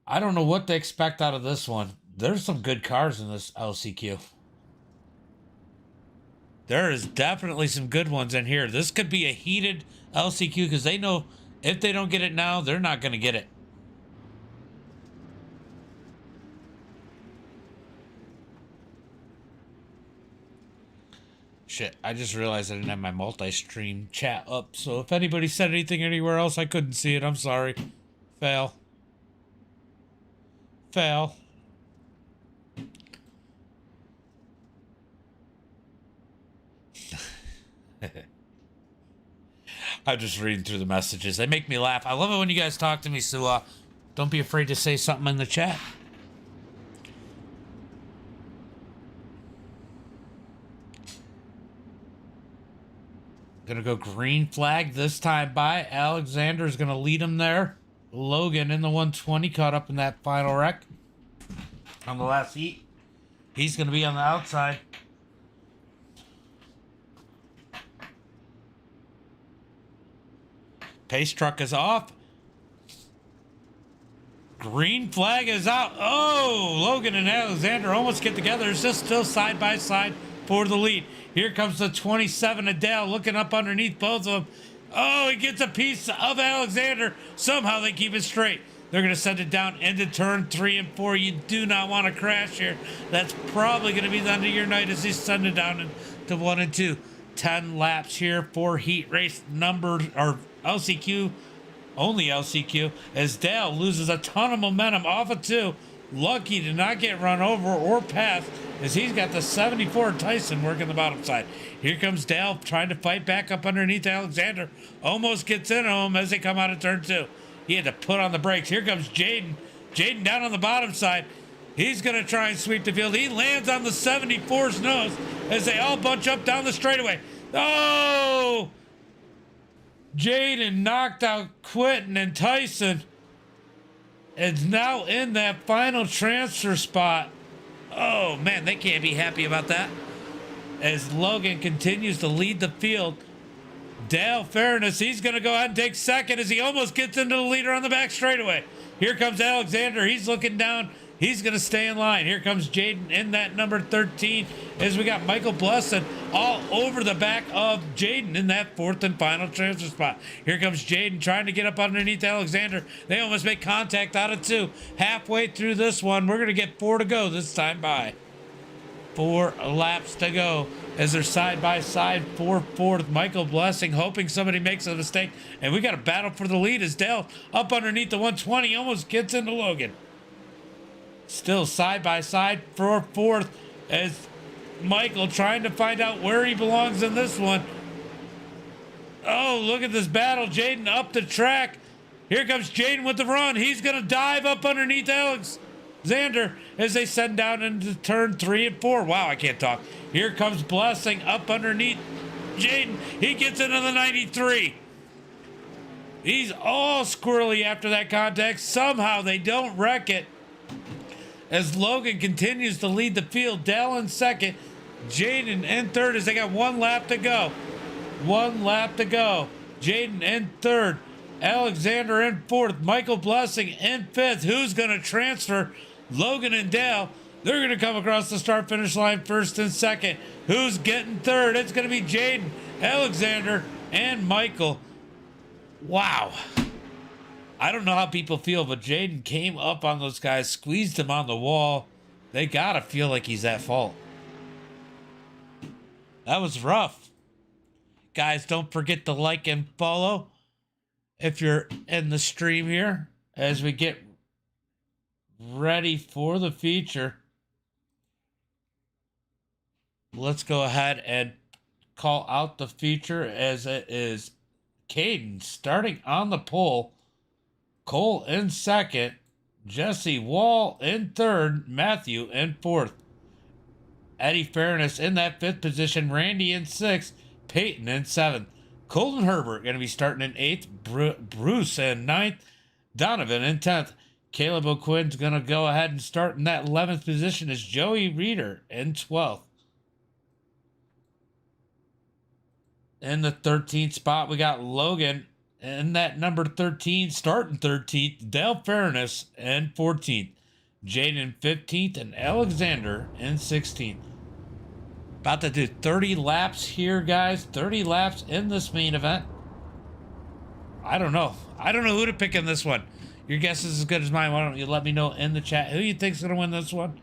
I don't know what to expect out of this one. There's some good cars in this LCQ. There is definitely some good ones in here. This could be a heated LCQ because they know if they don't get it now, they're not going to get it. Shit, I just realized I didn't have my multi-stream chat up. So if anybody said anything anywhere else, I couldn't see it. I'm sorry. Fail. Fail. I'm just reading through the messages. They make me laugh. I love it when you guys talk to me, so don't be afraid to say something in the chat. Gonna go green flag this time by. Alexander's gonna lead him there. Logan in the 120 caught up in that final wreck on the last heat. He's gonna be on the outside. Pace truck is off. Green flag is out. Oh, Logan and Alexander almost get together. It's just still side by side for the lead. Here comes the 27 Adele looking up underneath both of them. Oh, he gets a piece of Alexander. Somehow they keep it straight. They're going to send it down into turn 3 and 4. You do not want to crash here. That's probably going to be the end of your night as they send it down into 1 and 2. 10 laps here for heat race number, or LCQ, only LCQ, as Dale loses a ton of momentum off of 2. Lucky to not get run over or passed as he's got the 74 Tyson working the bottom side. Here comes Dale trying to fight back up underneath Alexander. Almost gets into him as they come out of turn 2. He had to put on the brakes. Here comes Jaden. Jaden down on the bottom side. He's going to try and sweep the field. He lands on the 74's nose as they all bunch up down the straightaway. Oh! Jaden knocked out Quentin, and Tyson is now in that final transfer spot. Oh, man, they can't be happy about that. As Logan continues to lead the field. Dale Fairness, he's going to go ahead and take second as he almost gets into the leader on the back straightaway. Here comes Alexander. He's looking down. He's going to stay in line. Here comes Jaden in that number 13 as we got Michael Blessing all over the back of Jaden in that 4th and final transfer spot. Here comes Jaden trying to get up underneath Alexander. They almost make contact out of 2. Halfway through this one, we're going to get 4 to go this time by. 4 laps to go as they're side by side for 4th. Michael Blessing hoping somebody makes a mistake. And we got a battle for the lead as Dale up underneath the 120 almost gets into Logan. Still side by side for 4th as Michael trying to find out where he belongs in this one. Oh, look at this battle. Jaden up the track. Here comes Jaden with the run. He's going to dive up underneath Alexander as they send down into turn 3 and 4. Wow, I can't talk. Here comes Blessing up underneath Jaden. He gets into the 93. He's all squirrely after that contact. Somehow they don't wreck it. As Logan continues to lead the field, Dell in second, Jaden in third as they got 1 lap to go. 1 lap to go. Jaden in third, Alexander in fourth, Michael Blessing in fifth. Who's going to transfer? Logan and Dale. They're going to come across the start finish line first and second. Who's getting third? It's going to be Jaden, Alexander, and Michael. Wow. I don't know how people feel, but Jaden came up on those guys, squeezed him on the wall. They got to feel like he's at fault. That was rough. Guys, don't forget to like and follow if you're in the stream here as we get ready for the feature. Let's go ahead and call out the feature as it is Caden starting on the pole. Cole in second. Jesse Wall in third. Matthew in fourth. Eddie Fairness in that fifth position. Randy in sixth. Peyton in seventh. Colton Herbert going to be starting in eighth. Bruce in ninth. Donovan in 10th. Caleb O'Quinn's going to go ahead and start in that 11th position as Joey Reeder in 12th. In the 13th spot, we got Logan in that number 13, starting 13th. Dale Fairness in 14th. Jaden 15th and Alexander in 16th. About to do 30 laps here, guys. 30 laps in this main event. I don't know. I don't know who to pick in this one. Your guess is as good as mine. Why don't you let me know in the chat who you think's going to win this one?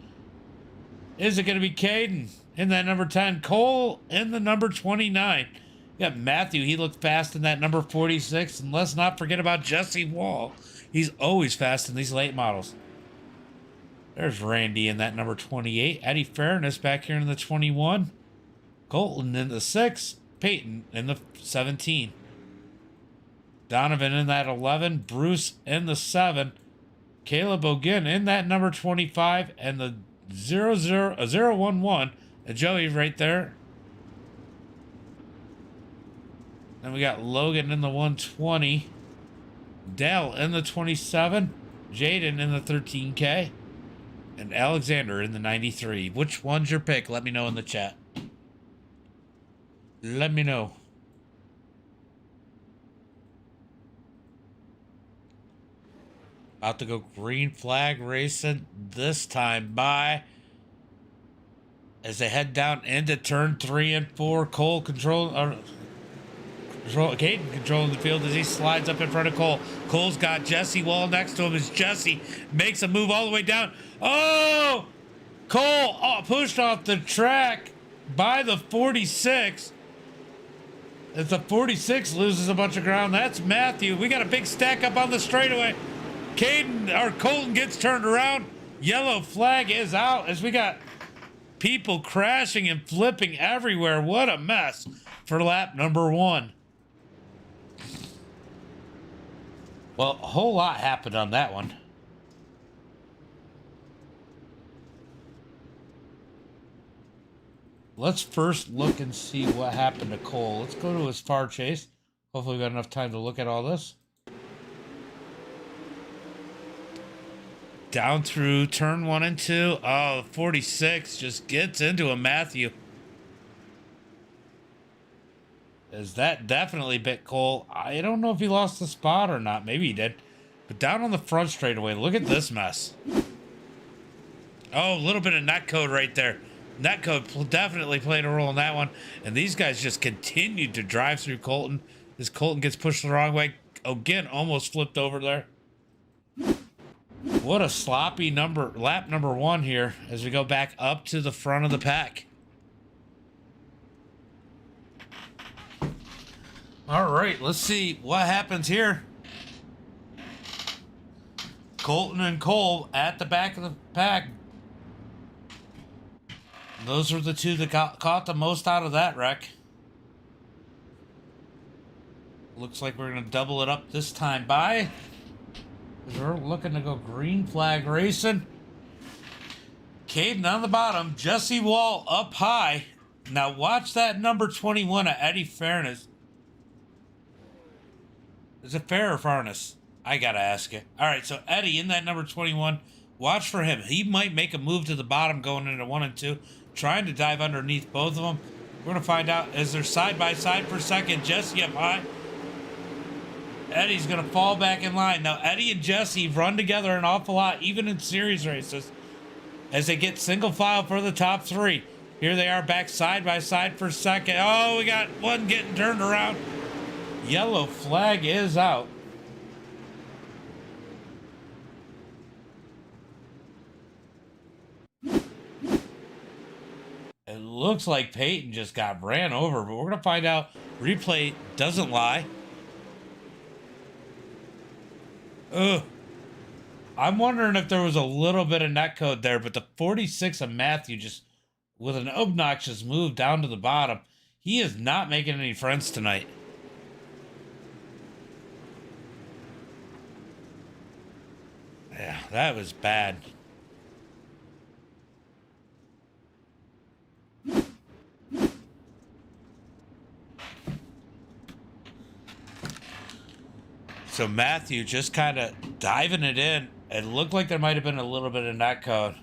Is it going to be Caden in that number 10? Cole in the number 29. You got Matthew. He looked fast in that number 46. And let's not forget about Jesse Wall. He's always fast in these late models. There's Randy in that number 28. Eddie Fairness back here in the 21. Colton in the 6. Peyton in the 17. Donovan in that 11. Bruce in the 7. Caleb again in that number 25. And the 011. Joey right there. Then we got Logan in the 120. Dell in the 27. Jaden in the 13K. And Alexander in the 93. Which one's your pick? Let me know in the chat. Let me know. About to go green flag racing this time by. As they head down into turn 3 and 4. Cole Caden controlling the field as he slides up in front of Cole. Cole's got Jesse Wall next to him as Jesse makes a move all the way down. Oh! Cole pushed off the track by the 46. As the 46 loses a bunch of ground, that's Matthew. We got a big stack up on the straightaway. Colton gets turned around. Yellow flag is out as we got people crashing and flipping everywhere. What a mess for lap number 1. Well, a whole lot happened on that one. Let's first look and see what happened to Cole. Let's go to his far chase. Hopefully we got enough time to look at all this. Down through turn 1 and 2. Oh, 46 just gets into a Matthew. As that definitely bit Cole. I don't know if he lost the spot or not. Maybe he did. But down on the front straightaway, look at this mess. Oh, a little bit of netcode right there. Netcode definitely played a role in that one. And these guys just continued to drive through Colton. As Colton gets pushed the wrong way. Again, almost flipped over there. What a sloppy lap number 1 here as we go back up to the front of the pack. All right, let's see what happens here. Colton and Cole at the back of the pack. Those were the two that caught the most out of that wreck. Looks like we're going to double it up this time by. We're looking to go green flag racing. Caden on the bottom. Jesse Wall up high. Now watch that number 21 of Eddie Fairness. Is it fair or fairness? I gotta ask you. All right, so Eddie in that number 21. Watch for him. He might make a move to the bottom going into 1 and 2, trying to dive underneath both of them. We're gonna find out as they're side by side for second. Jesse up high. Eddie's gonna fall back in line. Now Eddie and Jesse run together an awful lot, even in series races, as they get single file for the top 3. Here they are back side by side for second. Oh, we got one getting turned around. Yellow flag is out. It looks like Peyton just got ran over, but we're going to find out. Replay doesn't lie. Ugh. I'm wondering if there was a little bit of netcode there, but the 46 of Matthew just with an obnoxious move down to the bottom. He is not making any friends tonight. Yeah, that was bad. So Matthew just kind of diving it in. It looked like there might have been a little bit of netcode.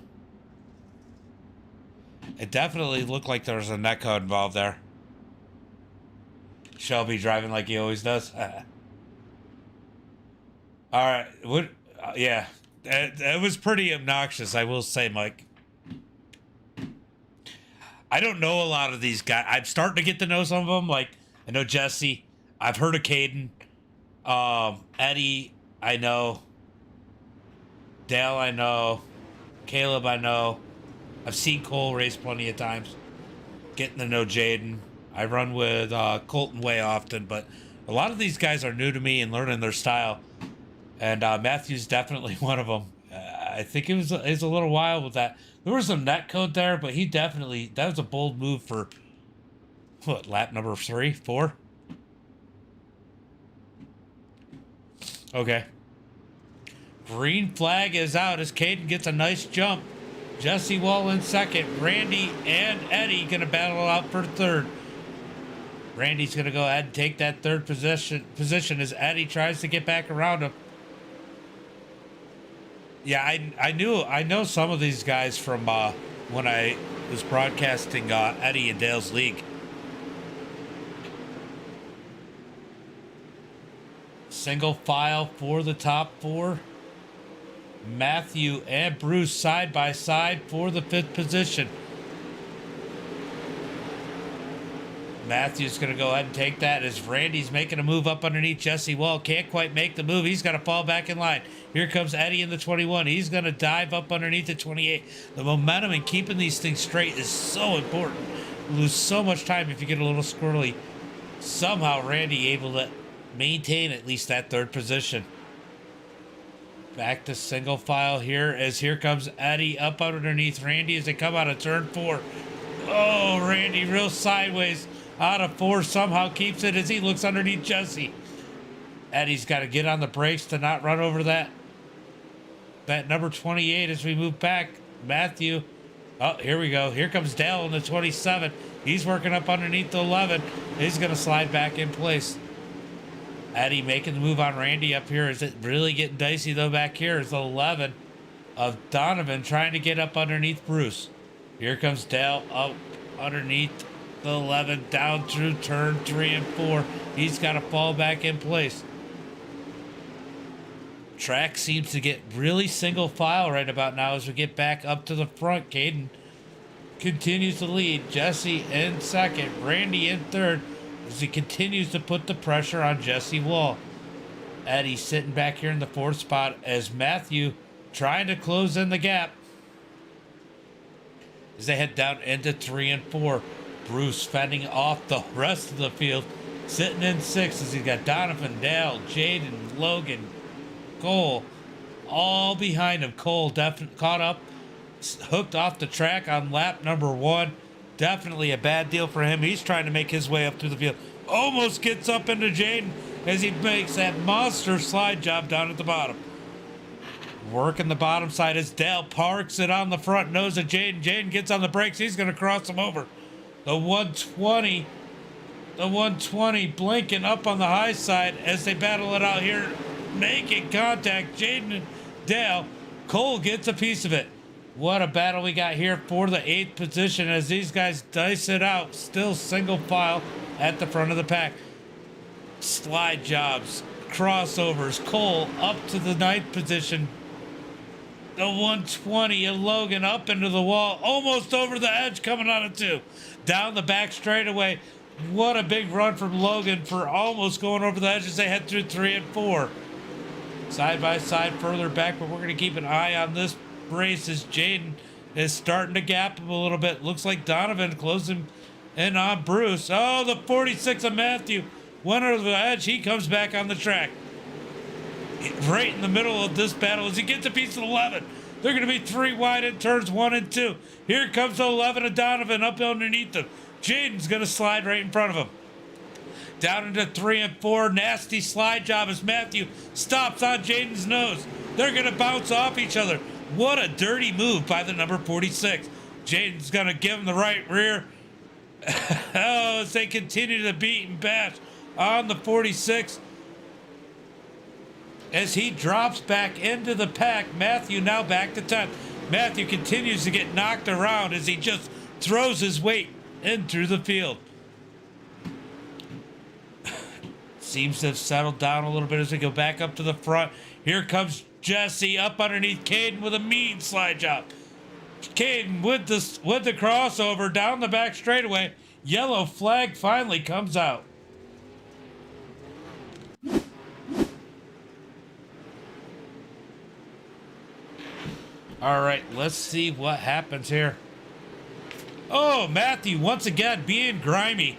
It definitely looked like there was a netcode involved there. Shelby driving like he always does. All right. What? Yeah. It was pretty obnoxious, I will say, Mike. I don't know a lot of these guys. I'm starting to get to know some of them. Like, I know Jesse. I've heard of Caden. Eddie, I know. Dale, I know. Caleb, I know. I've seen Cole race plenty of times. Getting to know Jaden. I run with Colton way often, but a lot of these guys are new to me and learning their style. And Matthew's definitely one of them. I think it was a little wild with that. There was some net code there, but he definitely, that was a bold move for, what, lap number 3, 4? Okay. Green flag is out as Caden gets a nice jump. Jesse Wall in second. Randy and Eddie going to battle out for third. Randy's going to go ahead and take that third position as Eddie tries to get back around him. Yeah, I know some of these guys from when I was broadcasting Eddie and Dale's league. Single file for the top 4. Matthew and Bruce side by side for the 5th position. Matthew's going to go ahead and take that as Randy's making a move up underneath Jesse Wall. Can't quite make the move. He's got to fall back in line. Here comes Eddie in the 21. He's going to dive up underneath the 28. The momentum and keeping these things straight is so important. You lose so much time if you get a little squirrely. Somehow Randy able to maintain at least that 3rd position. Back to single file here as here comes Eddie up underneath Randy as they come out of turn 4. Oh, Randy real sideways out of 4, somehow keeps it as he looks underneath Jesse. Eddie's got to get on the brakes to not run over that number 28 as we move back. Matthew. Oh, here we go. Here comes Dale in the 27. He's working up underneath the 11. He's going to slide back in place. Eddie making the move on Randy up here. Is it really getting dicey, though, back here? Is the 11 of Donovan trying to get up underneath Bruce. Here comes Dale up underneath the 11, down through turn 3 and 4. He's got to fall back in place. Track seems to get really single file right about now as we get back up to the front. Caden continues to lead. Jesse in second. Randy in third as he continues to put the pressure on Jesse Wall. Eddie sitting back here in the 4th spot as Matthew trying to close in the gap as they head down into 3 and 4. Bruce fending off the rest of the field, sitting in 6th as he's got Donovan, Dale, Jaden, Logan, Cole all behind him. Cole definitely caught up, hooked off the track on lap number 1. Definitely a bad deal for him. He's trying to make his way up through the field. Almost gets up into Jaden as he makes that monster slide job down at the bottom. Working the bottom side as Dale parks it on the front nose of Jaden. Jaden gets on the brakes. He's going to cross him over. The 120 The 120 blinking up on the high side as they battle it out here, making contact. Jaden and Dale. Cole gets a piece of it. What a battle we got here for the 8th position as these guys dice it out. Still single file at the front of the pack. Slide jobs, crossovers. Cole up to the 9th position. The 120 and Logan up into the wall, almost over the edge, coming on a 2. Down the back straightaway. What a big run from Logan for almost going over the edge as they head through 3 and 4. Side by side further back, but we're going to keep an eye on this race as Jaden is starting to gap him a little bit. Looks like Donovan closing in on Bruce. Oh, the 46 of Matthew went over the edge. He comes back on the track. Right in the middle of this battle as he gets a piece of 11. They're going to be 3 wide in turns 1 and 2. Here comes 11 of Donovan up underneath them. Jaden's going to slide right in front of him. Down into 3 and 4. Nasty slide job as Matthew stops on Jaden's nose. They're going to bounce off each other. What a dirty move by the number 46. Jaden's going to give him the right rear. Oh, as they continue to beat and bash on the 46. As he drops back into the pack, Matthew now back to 10th. Matthew continues to get knocked around as he just throws his weight in through the field. Seems to have settled down a little bit as we go back up to the front. Here comes Jesse up underneath Caden with a mean slide job. Caden with the crossover down the back straightaway. Yellow flag finally comes out. All right, let's see what happens here. Oh, Matthew once again being grimy.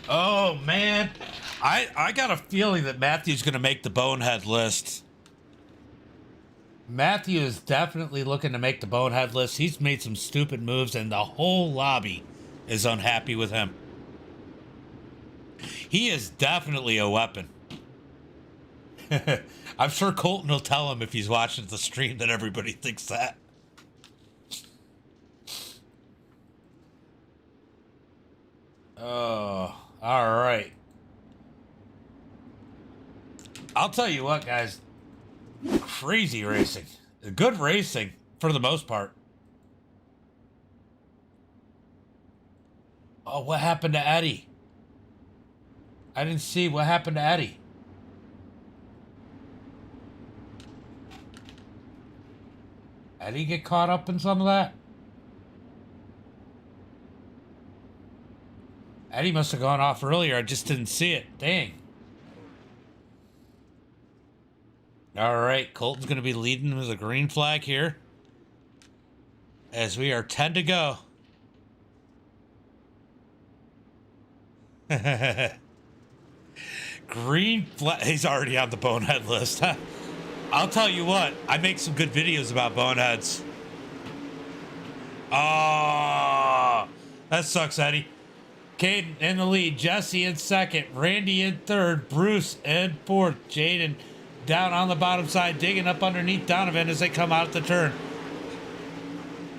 Oh, man. I got a feeling that Matthew's going to make the bonehead list. Matthew is definitely looking to make the bonehead list. He's made some stupid moves, and the whole lobby is unhappy with him. He is definitely a weapon. I'm sure Colton will tell him if he's watching the stream that everybody thinks that. Oh, all right. I'll tell you what, guys. Crazy racing. Good racing for the most part. Oh, what happened to Eddie? I didn't see what happened to Eddie. Eddie get caught up in some of that? Eddie must have gone off earlier. I just didn't see it. Dang. All right, Colton's going to be leading with a green flag here. As we are 10 to go. Green flag. He's already on the bonehead list. I'll tell you what. I make some good videos about boneheads. Oh, that sucks, Eddie. Caden in the lead. Jesse in second. Randy in third. Bruce in fourth. Jaden down on the bottom side, digging up underneath Donovan as they come out the turn.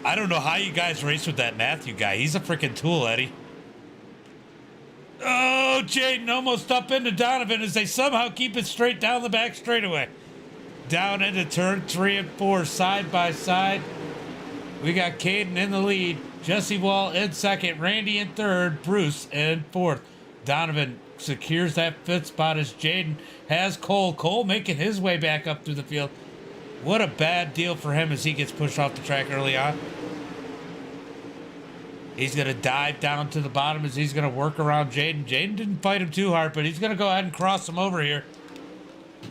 I don't know how you guys race with that Matthew guy. He's a freaking tool, Eddie. Oh, Jaden almost up into Donovan as they somehow keep it straight down the back straightaway. Down into turn 3 and 4, side by side. We got Caden in the lead. Jesse Wall in second. Randy in third. Bruce in fourth. Donovan secures that 5th spot as Jaden has Cole. Cole making his way back up through the field. What a bad deal for him as he gets pushed off the track early on. He's going to dive down to the bottom as he's going to work around Jaden. Jaden didn't fight him too hard, but he's going to go ahead and cross him over here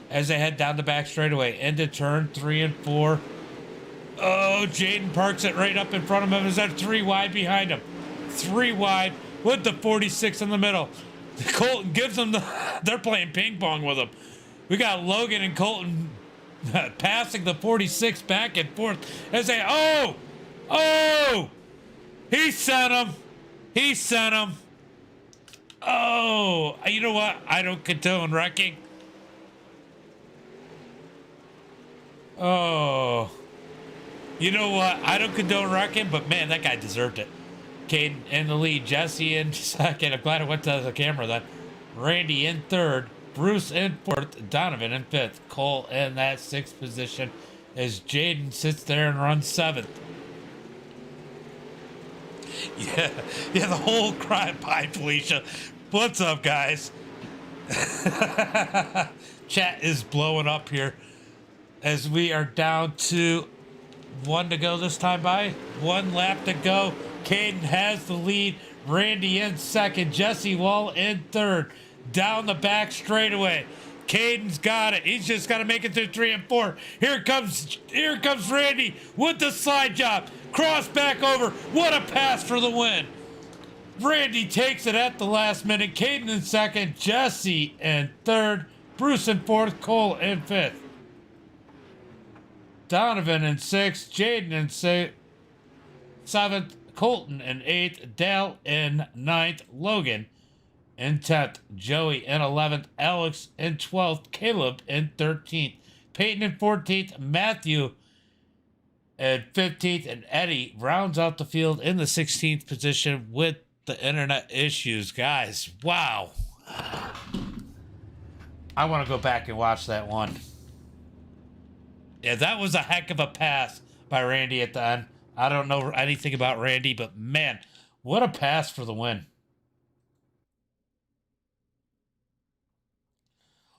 as they head down the back straightaway into turn 3 and 4. Oh, Jaden parks it right up in front of him. Is that 3 wide behind him? 3 wide with the 46 in the middle. Colton gives them they're playing ping pong with him. We got Logan and Colton passing the 46 back and forth as they, oh, he sent him. Oh, you know what? I don't condone wrecking. Oh. You know what? I don't condone wrecking, but man, that guy deserved it. Caden in the lead. Jesse in second. I'm glad I went to the camera then. Randy in third. Bruce in fourth. Donovan in fifth. Cole in that sixth position as Jaden sits there and runs seventh. Yeah, the whole crowd. Bye, Felicia. What's up, guys? Chat is blowing up here as we are down to 1 to go this time by. 1 lap to go. Caden has the lead. Randy in second. Jesse Wall in third. Down the back straightaway. Caden's got it. He's just got to make it through 3 and 4. Here comes Randy with the slide job. Cross back over. What a pass for the win. Randy takes it at the last minute. Caden in second. Jesse in third. Bruce in fourth. Cole in fifth. Donovan in sixth. Jaden in seventh. Colton in eighth. Dale in ninth. Logan in 10th. Joey in 11th. Alex in 12th. Caleb in 13th. Peyton in 14th. Matthew in 15th. And Eddie rounds out the field in the 16th position with the internet issues. Guys, wow. I want to go back and watch that one. Yeah, that was a heck of a pass by Randy at the end. I don't know anything about Randy, but man, what a pass for the win.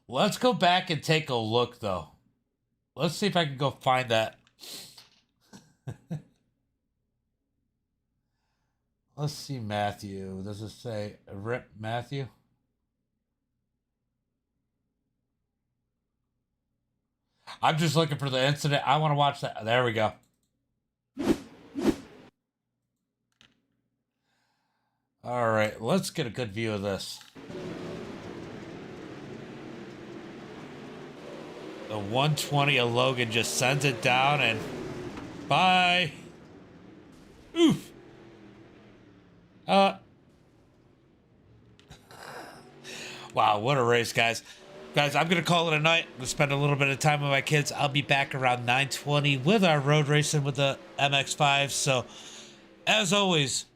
Let's go back and take a look, though. Let's see if I can go find that. Let's see, Matthew. Does it say Rip Matthew? I'm just looking for the incident. I want to watch that. There we go. All right, let's get a good view of this. The 120 of Logan just sends it down and bye. Oof. Wow, what a race, guys. Guys, I'm going to call it a night. I'm going to spend a little bit of time with my kids. I'll be back around 9:20 with our road racing with the MX-5. So, as always,